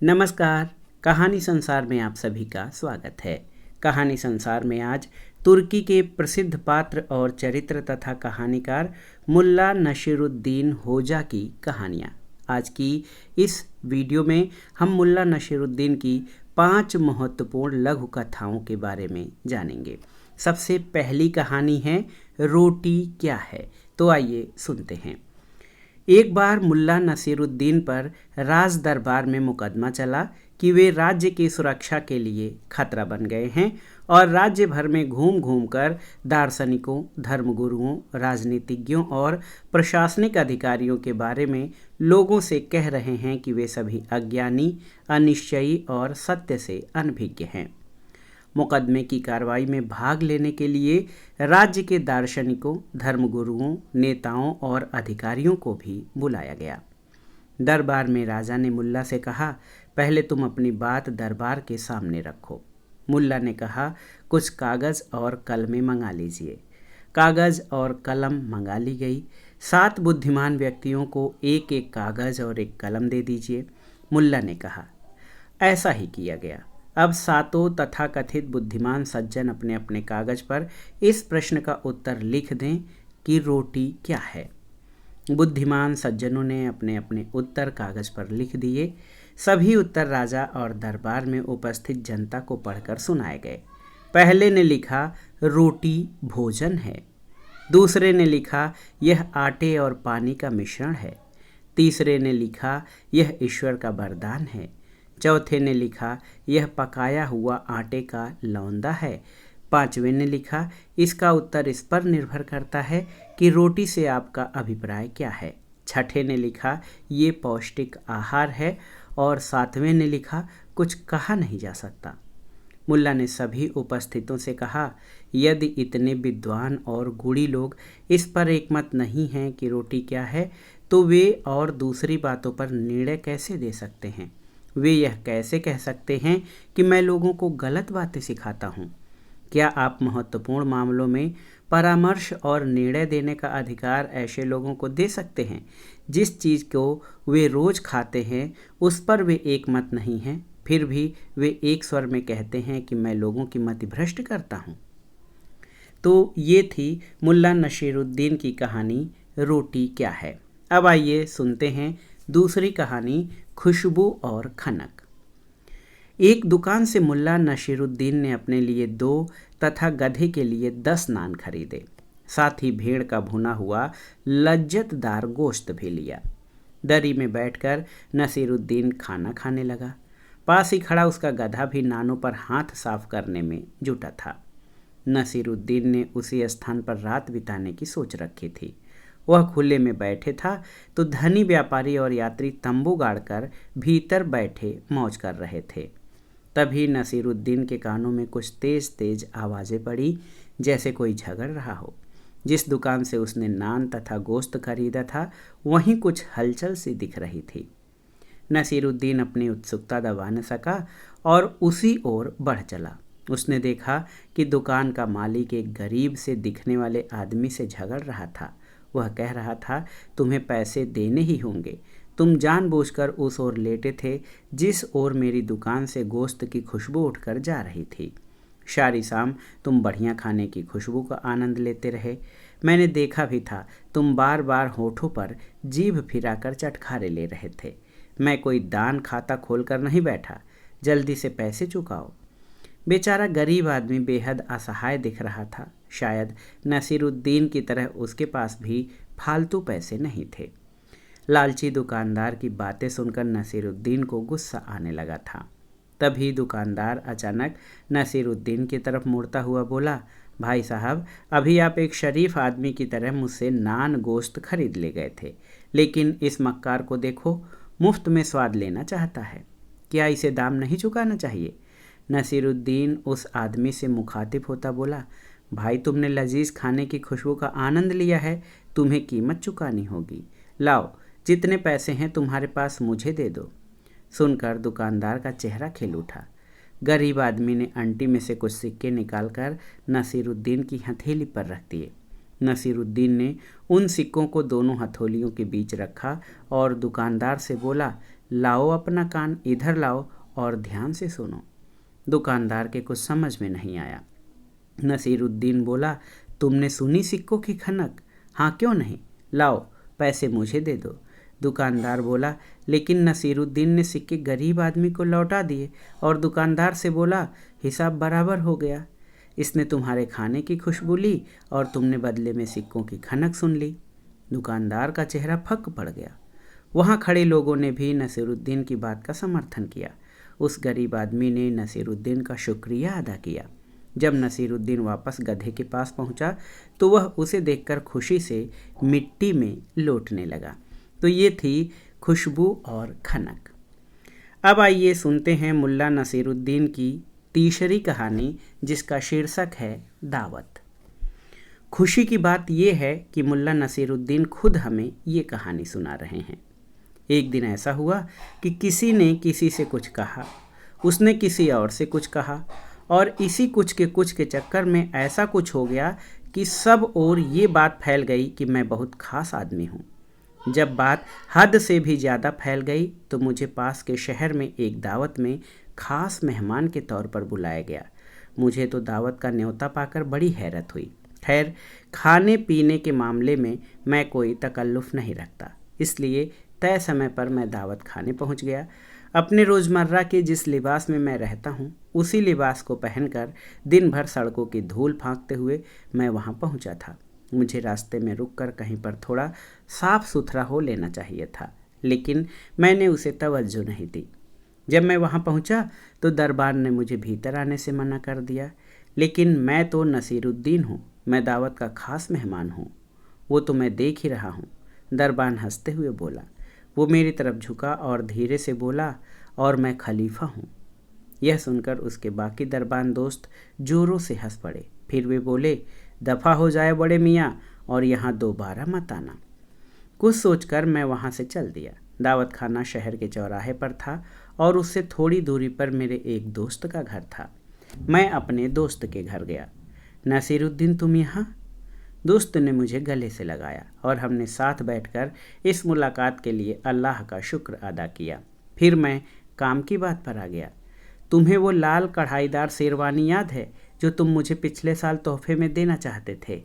नमस्कार। कहानी संसार में आप सभी का स्वागत है। कहानी संसार में आज तुर्की के प्रसिद्ध पात्र और चरित्र तथा कहानीकार मुल्ला नसीरुद्दीन होजा की कहानियाँ। आज की इस वीडियो में हम मुल्ला नसीरुद्दीन की 5 महत्वपूर्ण लघु कथाओं के बारे में जानेंगे। सबसे पहली कहानी है रोटी क्या है। तो आइए सुनते हैं। एक बार मुल्ला नसीरुद्दीन पर राज दरबार में मुकदमा चला कि वे राज्य की सुरक्षा के लिए खतरा बन गए हैं और राज्य भर में घूम घूम कर दार्शनिकों, धर्मगुरुओं, राजनीतिज्ञों और प्रशासनिक अधिकारियों के बारे में लोगों से कह रहे हैं कि वे सभी अज्ञानी, अनिश्चयी और सत्य से अनभिज्ञ हैं। मुकदमे की कार्रवाई में भाग लेने के लिए राज्य के दार्शनिकों, धर्मगुरुओं, नेताओं और अधिकारियों को भी बुलाया गया। दरबार में राजा ने मुल्ला से कहा, पहले तुम अपनी बात दरबार के सामने रखो। मुल्ला ने कहा, कुछ कागज़ और कलमें मंगा लीजिए। कागज़ और कलम मंगा ली गई। 7 बुद्धिमान व्यक्तियों को एक एक कागज़ और एक कलम दे दीजिए। मुल्ला ने कहा। ऐसा ही किया गया। अब 7 तथाकथित बुद्धिमान सज्जन अपने अपने कागज पर इस प्रश्न का उत्तर लिख दें कि रोटी क्या है। बुद्धिमान सज्जनों ने अपने अपने उत्तर कागज पर लिख दिए। सभी उत्तर राजा और दरबार में उपस्थित जनता को पढ़कर सुनाए गए। पहले ने लिखा, रोटी भोजन है। दूसरे ने लिखा, यह आटे और पानी का मिश्रण है। तीसरे ने लिखा, यह ईश्वर का वरदान है। चौथे ने लिखा, यह पकाया हुआ आटे का लौंदा है। 5वें ने लिखा, इसका उत्तर इस पर निर्भर करता है कि रोटी से आपका अभिप्राय क्या है। 6ठे ने लिखा, ये पौष्टिक आहार है। और 7वें ने लिखा, कुछ कहा नहीं जा सकता। मुल्ला ने सभी उपस्थितों से कहा, यदि इतने विद्वान और गुणी लोग इस पर एकमत नहीं हैं कि रोटी क्या है, तो वे और दूसरी बातों पर निर्णय कैसे दे सकते हैं। वे यह कैसे कह सकते हैं कि मैं लोगों को गलत बातें सिखाता हूँ। क्या आप महत्वपूर्ण मामलों में परामर्श और निर्णय देने का अधिकार ऐसे लोगों को दे सकते हैं जिस चीज़ को वे रोज़ खाते हैं उस पर वे एकमत नहीं हैं, फिर भी वे एक स्वर में कहते हैं कि मैं लोगों की मति भ्रष्ट करता हूँ। तो ये थी मुल्ला नसीरुद्दीन की कहानी रोटी क्या है। अब आइए सुनते हैं दूसरी कहानी खुशबू और खनक। एक दुकान से मुल्ला नसीरुद्दीन ने अपने लिए 2 तथा गधे के लिए 10 नान खरीदे। साथ ही भेड़ का भुना हुआ लज्जतदार गोश्त भी लिया। दरी में बैठकर नसीरुद्दीन खाना खाने लगा। पास ही खड़ा उसका गधा भी नानों पर हाथ साफ करने में जुटा था। नसीरुद्दीन ने उसी स्थान पर रात बिताने की सोच रखी थी। वह खुले में बैठे था तो धनी व्यापारी और यात्री तंबू गाड़कर भीतर बैठे मौज कर रहे थे। तभी नसीरुद्दीन के कानों में कुछ तेज तेज आवाज़ें पड़ी, जैसे कोई झगड़ रहा हो। जिस दुकान से उसने नान तथा गोश्त खरीदा था वहीं कुछ हलचल सी दिख रही थी। नसीरुद्दीन अपनी उत्सुकता दबा न सका और उसी ओर बढ़ चला। उसने देखा कि दुकान का मालिक एक गरीब से दिखने वाले आदमी से झगड़ रहा था। वह कह रहा था, तुम्हें पैसे देने ही होंगे। तुम जानबूझकर उस ओर लेटे थे जिस ओर मेरी दुकान से गोश्त की खुशबू उठकर जा रही थी। सारी शाम तुम बढ़िया खाने की खुशबू का आनंद लेते रहे। मैंने देखा भी था, तुम बार बार होठों पर जीभ फिराकर चटखारे ले रहे थे। मैं कोई दान खाता खोलकर नहीं बैठा। जल्दी से पैसे चुकाओ। बेचारा गरीब आदमी बेहद असहाय दिख रहा था। शायद नसीरुद्दीन की तरह उसके पास भी फालतू पैसे नहीं थे। लालची दुकानदार की बातें सुनकर नसीरुद्दीन को गुस्सा आने लगा था। तभी दुकानदार अचानक नसीरुद्दीन की तरफ मुड़ता हुआ बोला, भाई साहब, अभी आप एक शरीफ आदमी की तरह मुझसे नान गोश्त खरीद ले गए थे, लेकिन इस मक्कार को देखो, मुफ्त में स्वाद लेना चाहता है। क्या इसे दाम नहीं चुकाना चाहिए? नसीरुद्दीन उस आदमी से मुखातिब होता बोला, भाई, तुमने लजीज खाने की खुशबू का आनंद लिया है, तुम्हें कीमत चुकानी होगी। लाओ, जितने पैसे हैं तुम्हारे पास मुझे दे दो। सुनकर दुकानदार का चेहरा खिल उठा। गरीब आदमी ने अंटी में से कुछ सिक्के निकालकर नसीरुद्दीन की हथेली पर रख दिए। नसीरुद्दीन ने उन सिक्कों को दोनों हथौलियों के बीच रखा और दुकानदार से बोला, लाओ अपना कान इधर लाओ और ध्यान से सुनो। दुकानदार के कुछ समझ में नहीं आया। नसीरुद्दीन बोला, तुमने सुनी सिक्कों की खनक? हाँ क्यों नहीं, लाओ पैसे मुझे दे दो। दुकानदार बोला, लेकिन नसीरुद्दीन ने सिक्के गरीब आदमी को लौटा दिए और दुकानदार से बोला, हिसाब बराबर हो गया। इसने तुम्हारे खाने की खुशबू ली और तुमने बदले में सिक्कों की खनक सुन ली। दुकानदार का चेहरा फक पड़ गया। वहाँ खड़े लोगों ने भी नसीरुद्दीन की बात का समर्थन किया। उस गरीब आदमी ने नसीरुद्दीन का शुक्रिया अदा किया। जब नसीरुद्दीन वापस गधे के पास पहुंचा तो वह उसे देखकर खुशी से मिट्टी में लौटने लगा। तो ये थी खुशबू और खनक। अब आइए सुनते हैं मुल्ला नसीरुद्दीन की तीसरी कहानी, जिसका शीर्षक है दावत। खुशी की बात यह है कि मुल्ला नसीरुद्दीन खुद हमें ये कहानी सुना रहे हैं। एक दिन ऐसा हुआ कि किसी ने किसी से कुछ कहा, उसने किसी और से कुछ कहा, और इसी कुछ के चक्कर में ऐसा कुछ हो गया कि सब ओर ये बात फैल गई कि मैं बहुत खास आदमी हूँ। जब बात हद से भी ज़्यादा फैल गई तो मुझे पास के शहर में एक दावत में खास मेहमान के तौर पर बुलाया गया। मुझे तो दावत का न्योता पाकर बड़ी हैरत हुई। खैर, खाने पीने के मामले में मैं कोई तकल्लुफ़ नहीं रखता, इसलिए तय समय पर मैं दावत खाने पहुंच गया। अपने रोज़मर्रा के जिस लिबास में मैं रहता हूं, उसी लिबास को पहनकर दिन भर सड़कों की धूल फांकते हुए मैं वहां पहुंचा था। मुझे रास्ते में रुककर कहीं पर थोड़ा साफ सुथरा हो लेना चाहिए था, लेकिन मैंने उसे तवज्जो नहीं दी। जब मैं वहां पहुंचा तो दरबान ने मुझे भीतर आने से मना कर दिया, लेकिन मैं तो नसीरुद्दीन हूँ, मैं दावत का खास मेहमान हूँ। वो तो मैं देख ही रहा हूँ। दरबान हंसते हुए बोला। वो मेरी तरफ झुका और धीरे से बोला, और मैं खलीफा हूँ। यह सुनकर उसके बाकी दरबान दोस्त जोरों से हंस पड़े। फिर वे बोले, दफ़ा हो जाए बड़े मियाँ, और यहाँ दोबारा मत आना। कुछ सोचकर मैं वहाँ से चल दिया। दावत खाना शहर के चौराहे पर था और उससे थोड़ी दूरी पर मेरे एक दोस्त का घर था। मैं अपने दोस्त के घर गया। नसीरुद्दीन, तुम यहाँ? दोस्त ने मुझे गले से लगाया और हमने साथ बैठकर इस मुलाकात के लिए अल्लाह का शुक्र अदा किया। फिर मैं काम की बात पर आ गया। तुम्हें वो लाल कढ़ाईदार शेरवानी याद है जो तुम मुझे पिछले साल तोहफे में देना चाहते थे?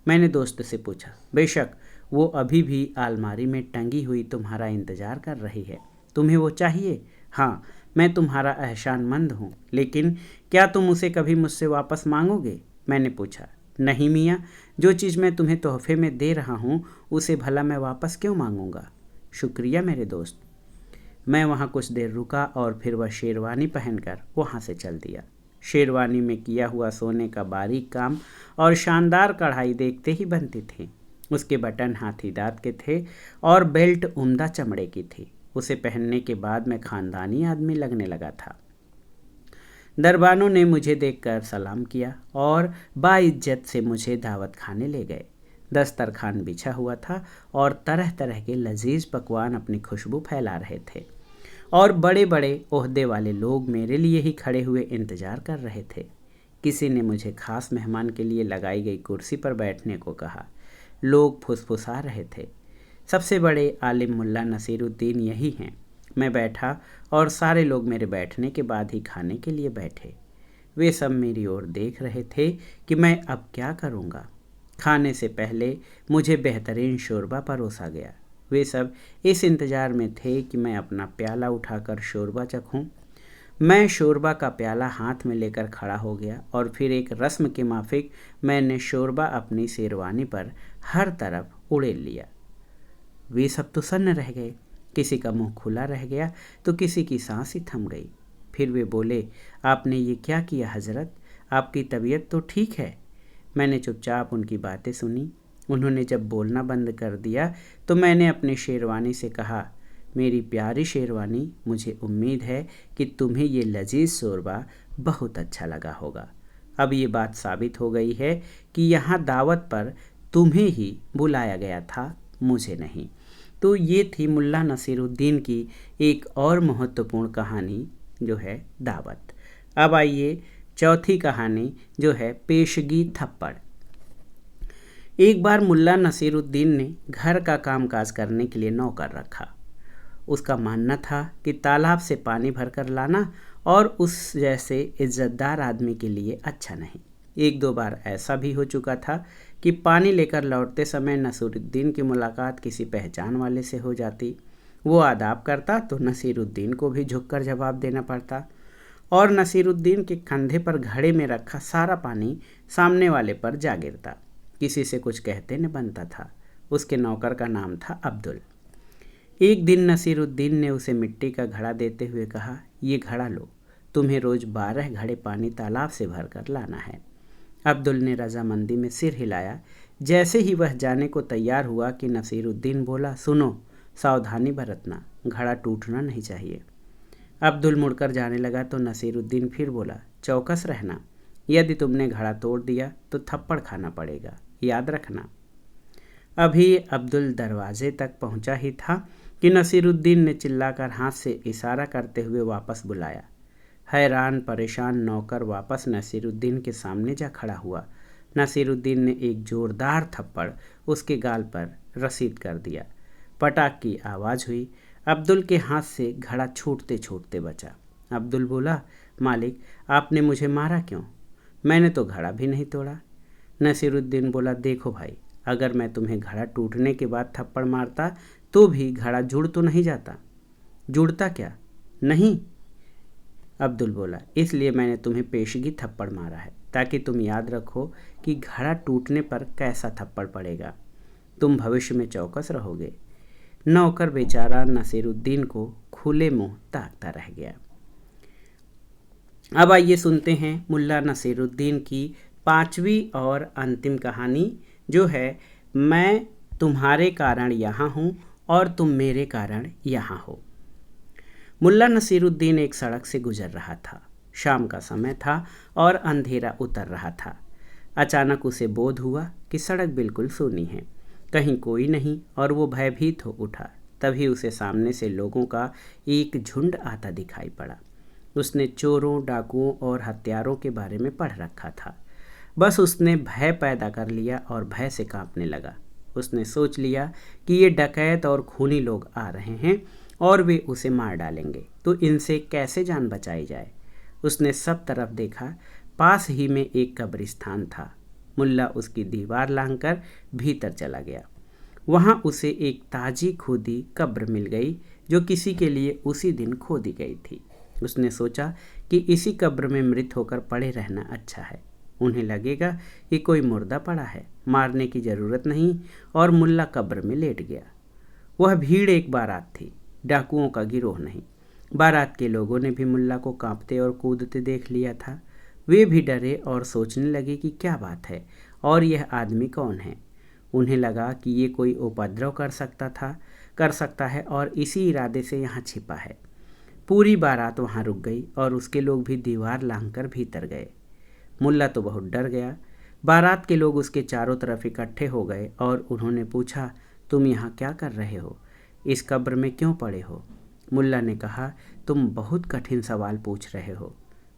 मैंने दोस्त से पूछा। बेशक, वो अभी भी अलमारी में टंगी हुई तुम्हारा इंतज़ार कर रही है। तुम्हें वो चाहिए? हाँ, मैं तुम्हारा एहसानमंद हूँ, लेकिन क्या तुम उसे कभी मुझसे वापस मांगोगे? मैंने पूछा। नहीं मियाँ, जो चीज़ मैं तुम्हें तोहफे में दे रहा हूँ उसे भला मैं वापस क्यों मांगूंगा? शुक्रिया मेरे दोस्त। मैं वहाँ कुछ देर रुका और फिर वह शेरवानी पहनकर वहाँ से चल दिया। शेरवानी में किया हुआ सोने का बारीक काम और शानदार कढ़ाई देखते ही बनती थी। उसके बटन हाथी दांत के थे और बेल्ट उम्दा चमड़े की थी। उसे पहनने के बाद मैं खानदानी आदमी लगने लगा था। दरबानों ने मुझे देखकर सलाम किया और बाइज्जत से मुझे दावत खाने ले गए। दस्तरखान बिछा हुआ था और तरह तरह के लजीज पकवान अपनी खुशबू फैला रहे थे, और बड़े बड़े ओहदे वाले लोग मेरे लिए ही खड़े हुए इंतज़ार कर रहे थे। किसी ने मुझे खास मेहमान के लिए लगाई गई कुर्सी पर बैठने को कहा। लोग फुसफुसा रहे थे। सबसे बड़े आलिम मुल्ला नसीरुद्दीन यही हैं। मैं बैठा और सारे लोग मेरे बैठने के बाद ही खाने के लिए बैठे। वे सब मेरी ओर देख रहे थे कि मैं अब क्या करूँगा। खाने से पहले मुझे बेहतरीन शोरबा परोसा गया। वे सब इस इंतज़ार में थे कि मैं अपना प्याला उठाकर शोरबा चखूं। मैं शोरबा का प्याला हाथ में लेकर खड़ा हो गया और फिर एक रस्म के माफिक मैंने शोरबा अपनी शेरवानी पर हर तरफ उड़ेल लिया। वे सब तो सन्न रह गए। किसी का मुंह खुला रह गया तो किसी की सांस ही थम गई। फिर वे बोले, आपने ये क्या किया हजरत? आपकी तबीयत तो ठीक है? मैंने चुपचाप उनकी बातें सुनी। उन्होंने जब बोलना बंद कर दिया तो मैंने अपनी शेरवानी से कहा, मेरी प्यारी शेरवानी, मुझे उम्मीद है कि तुम्हें ये लजीज शोरबा बहुत अच्छा लगा होगा। अब ये बात साबित हो गई है कि यहाँ दावत पर तुम्हें ही बुलाया गया था, मुझे नहीं। तो ये थी मुल्ला नसीरुद्दीन की एक और महत्वपूर्ण कहानी, जो है दावत। अब आइए चौथी कहानी, जो है पेशगी थप्पड़। एक बार मुल्ला नसीरुद्दीन ने घर का कामकाज करने के लिए नौकर रखा। उसका मानना था कि तालाब से पानी भरकर लाना और उस जैसे इज्जतदार आदमी के लिए अच्छा नहीं। एक दो बार ऐसा भी हो चुका था कि पानी लेकर लौटते समय नसीरुद्दीन की मुलाकात किसी पहचान वाले से हो जाती। वो आदाब करता तो नसीरुद्दीन को भी झुककर जवाब देना पड़ता और नसीरुद्दीन के कंधे पर घड़े में रखा सारा पानी सामने वाले पर जा गिरता। किसी से कुछ कहते न बनता था। उसके नौकर का नाम था अब्दुल। एक दिन नसीरुद्दीन ने उसे मिट्टी का घड़ा देते हुए कहा, ये घड़ा लो, तुम्हें रोज़ 12 घड़े पानी तालाब से भरकर लाना है। अब्दुल ने रजामंदी में सिर हिलाया। जैसे ही वह जाने को तैयार हुआ कि नसीरुद्दीन बोला, सुनो, सावधानी बरतना, घड़ा टूटना नहीं चाहिए। अब्दुल मुड़कर जाने लगा तो नसीरुद्दीन फिर बोला, चौकस रहना, यदि तुमने घड़ा तोड़ दिया तो थप्पड़ खाना पड़ेगा, याद रखना। अभी अब्दुल दरवाजे तक पहुंचा ही था कि नसीरुद्दीन ने चिल्लाकर हाथ से इशारा करते हुए वापस बुलाया। हैरान परेशान नौकर वापस नसीरुद्दीन के सामने जा खड़ा हुआ। नसीरुद्दीन ने एक जोरदार थप्पड़ उसके गाल पर रसीद कर दिया। पटाख की आवाज़ हुई। अब्दुल के हाथ से घड़ा छूटते छूटते बचा। अब्दुल बोला, मालिक, आपने मुझे मारा क्यों? मैंने तो घड़ा भी नहीं तोड़ा। नसीरुद्दीन बोला, देखो भाई, अगर मैं तुम्हें घड़ा टूटने के बाद थप्पड़ मारता तो भी घड़ा जुड़ तो नहीं जाता। जुड़ता क्या? नहीं। अब्दुल बोला, इसलिए मैंने तुम्हें पेशगी थप्पड़ मारा है, ताकि तुम याद रखो कि घड़ा टूटने पर कैसा थप्पड़ पड़ेगा। तुम भविष्य में चौकस रहोगे। नौकर बेचारा नसीरुद्दीन को खुले मुंह ताकता रह गया। अब आइए सुनते हैं मुल्ला नसीरुद्दीन की 5वीं और अंतिम कहानी, जो है मैं तुम्हारे कारण यहाँ हूँ और तुम मेरे कारण यहाँ हो। मुल्ला नसीरुद्दीन एक सड़क से गुजर रहा था। शाम का समय था और अंधेरा उतर रहा था। अचानक उसे बोध हुआ कि सड़क बिल्कुल सूनी है, कहीं कोई नहीं, और वो भयभीत हो उठा। तभी उसे सामने से लोगों का एक झुंड आता दिखाई पड़ा। उसने चोरों, डाकुओं और हत्यारों के बारे में पढ़ रखा था। बस उसने भय पैदा कर लिया और भय से कांपने लगा। उसने सोच लिया कि ये डकैत और खूनी लोग आ रहे हैं और वे उसे मार डालेंगे, तो इनसे कैसे जान बचाई जाए। उसने सब तरफ देखा। पास ही में एक कब्रिस्तान था। मुल्ला उसकी दीवार लांघकर भीतर चला गया। वहाँ उसे एक ताजी खोदी कब्र मिल गई, जो किसी के लिए उसी दिन खोदी गई थी। उसने सोचा कि इसी कब्र में मृत होकर पड़े रहना अच्छा है। उन्हें लगेगा कि कोई मुर्दा पड़ा है, मारने की ज़रूरत नहीं, और मुल्ला कब्र में लेट गया। वह भीड़ एक बारात थी, डाकुओं का गिरोह नहीं। बारात के लोगों ने भी मुल्ला को कांपते और कूदते देख लिया था। वे भी डरे और सोचने लगे कि क्या बात है और यह आदमी कौन है। उन्हें लगा कि ये कोई उपद्रव कर सकता है और इसी इरादे से यहाँ छिपा है। पूरी बारात वहाँ रुक गई और उसके लोग भी दीवार लांघकर भीतर गए। मुल्ला तो बहुत डर गया। बारात के लोग उसके चारों तरफ इकट्ठे हो गए और उन्होंने पूछा, तुम यहाँ क्या कर रहे हो? इस कब्र में क्यों पड़े हो? मुल्ला ने कहा, तुम बहुत कठिन सवाल पूछ रहे हो।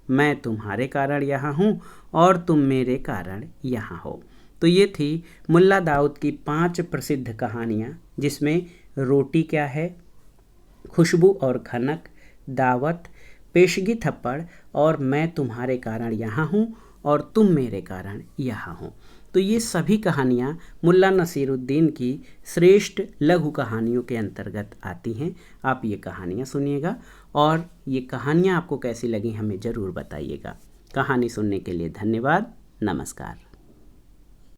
मैं तुम्हारे कारण यहाँ हूँ और तुम मेरे कारण यहाँ हो। तो ये थी मुल्ला दाऊद की 5 प्रसिद्ध कहानियाँ, जिसमें रोटी क्या है, खुशबू और खनक, दावत, पेशगी थप्पड़ और मैं तुम्हारे कारण यहाँ हूँ और तुम मेरे कारण यहाँ हो। तो ये सभी कहानियाँ मुल्ला नसीरुद्दीन की श्रेष्ठ लघु कहानियों के अंतर्गत आती हैं। आप ये कहानियाँ सुनिएगा और ये कहानियाँ आपको कैसी लगी हमें ज़रूर बताइएगा। कहानी सुनने के लिए धन्यवाद। नमस्कार।